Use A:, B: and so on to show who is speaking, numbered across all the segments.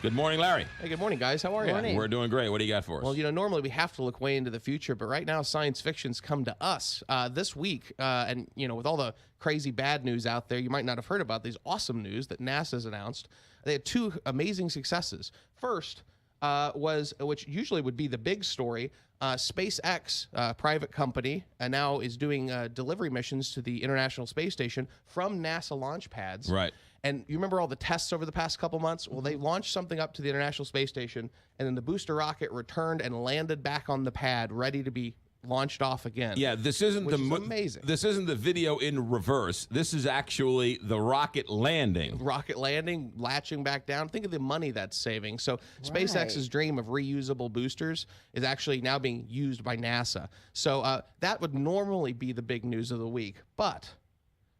A: Good morning, Larry.
B: Hey, good morning, guys. How are you?
C: Morning.
A: We're doing great. What do you got for us?
B: Well, normally we have to look way into the future, but right now science fiction's come to us this week. And, with all the crazy bad news out there, you might not have heard about these awesome news that NASA's announced. They had two amazing successes. First was, which usually would be the big story, SpaceX, private company, now is doing delivery missions to the International Space Station from NASA launch pads.
A: Right.
B: And you remember all the tests over the past couple months? Well, they launched something up to the International Space Station, and then the booster rocket returned and landed back on the pad, ready to be launched off again.
A: Yeah, this isn't
B: amazing.
A: This isn't the video in reverse. This is actually the rocket landing.
B: Rocket landing, latching back down. Think of the money that's saving. So SpaceX's dream of reusable boosters is actually now being used by NASA. So that would normally be the big news of the week. But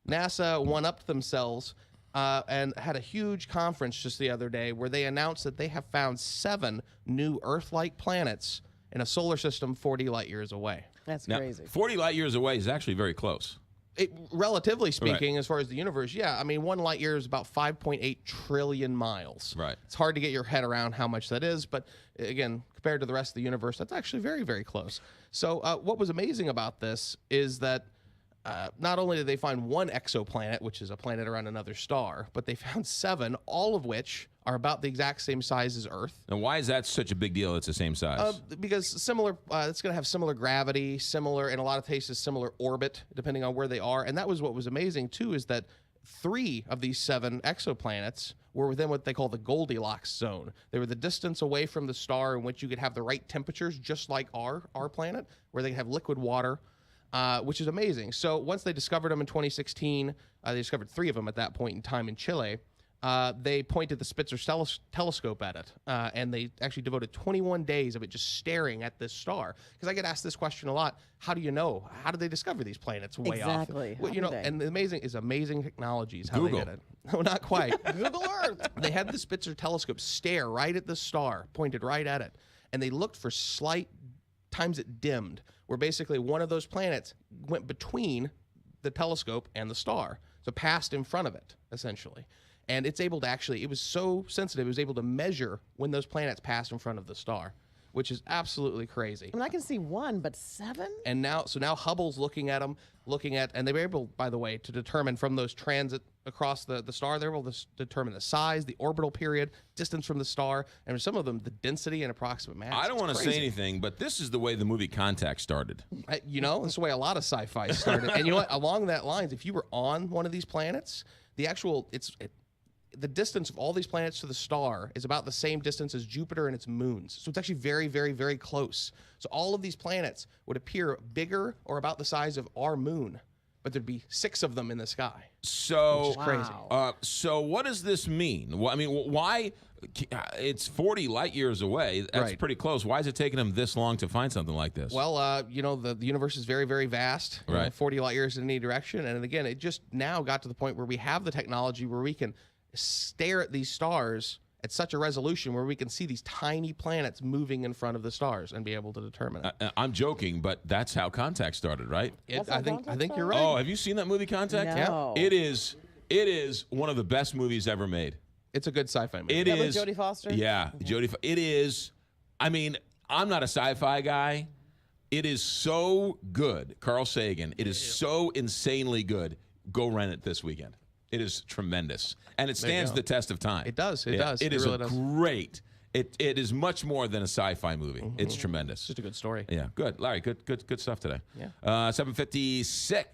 B: NASA one-upped themselves and had a huge conference just the other day where they announced that they have found 7 new Earth-like planets in a solar system 40 light years away.
C: That's
A: Now,
C: crazy.
A: 40 light years away is actually very close.
B: Relatively speaking, as far as the universe, yeah. I mean, 1 light year is about 5.8 trillion miles.
A: Right.
B: It's hard to get your head around how much that is, but again, compared to the rest of the universe, that's actually very, very close. So what was amazing about this is that not only did they find 1 exoplanet, which is a planet around another star, but they found 7, all of which are about the exact same size as Earth.
A: And why is that such a big deal? It's the same size.
B: Because similar, it's going to have similar gravity, similar, in a lot of cases, similar orbit, depending on where they are. And that was what was amazing, too, is that 3 of these 7 exoplanets were within what they call the Goldilocks zone. They were the distance away from the star in which you could have the right temperatures, just like our planet, where they could have liquid water, which is amazing. So once they discovered them in 2016, they discovered 3 of them at that point in time in Chile. They pointed the Spitzer telescope at it, and they actually devoted 21 days of it just staring at this star. Because I get asked this question a lot: how do you know? How did they discover these planets way off?
C: Exactly.
B: Well, and the amazing technologies. How
A: Google.
B: they did it? No, not quite. Google Earth. They had the Spitzer telescope stare right at the star, pointed right at it, and they looked for slight times it dimmed, where basically one of those planets went between the telescope and the star, so passed in front of it essentially. And it's able to actually, it was so sensitive, it was able to measure when those planets passed in front of the star, which is absolutely crazy.
C: I mean, I can see 1, but 7?
B: And now Hubble's looking at them, and they were able, by the way, to determine from those transit across the star, they were able to determine the size, the orbital period, distance from the star, and for some of them, the density and approximate mass.
A: I don't want to say anything, but this is the way the movie Contact started.
B: This is the way a lot of sci-fi started. And you know what? Along that lines, if you were on one of these planets, the distance of all these planets to the star is about the same distance as Jupiter and its moons. So it's actually very, very, very close. So all of these planets would appear bigger or about the size of our moon, but there'd be 6 of them in the sky.
A: So,
B: which is crazy.
A: So what does this mean? Well, I mean, why? It's 40 light years away. That's pretty close. Why is it taking them this long to find something like this?
B: Well, the universe is very, very vast.
A: Right.
B: 40 light years in any direction. And again, it just now got to the point where we have the technology where we can stare at these stars at such a resolution where we can see these tiny planets moving in front of the stars and be able to determine it.
A: I'm joking, but that's how Contact started, right?
B: I think you're right.
A: Oh, have you seen that movie Contact?
C: No.
A: Yeah. It is one of the best movies ever made.
B: It's a good sci-fi movie.
A: It is.
C: With Jodie Foster?
A: Yeah, Jodie. It is. I mean, I'm not a sci-fi guy. It is so good. Carl Sagan. It is so insanely good. Go rent it this weekend. It is tremendous, and it stands the test of time.
B: It does. It does.
A: It is
B: really does.
A: great. It is much more than a sci-fi movie. It's tremendous.
B: Just a good story.
A: Yeah, good, Larry. Good stuff today.
B: Yeah.
A: 7:56.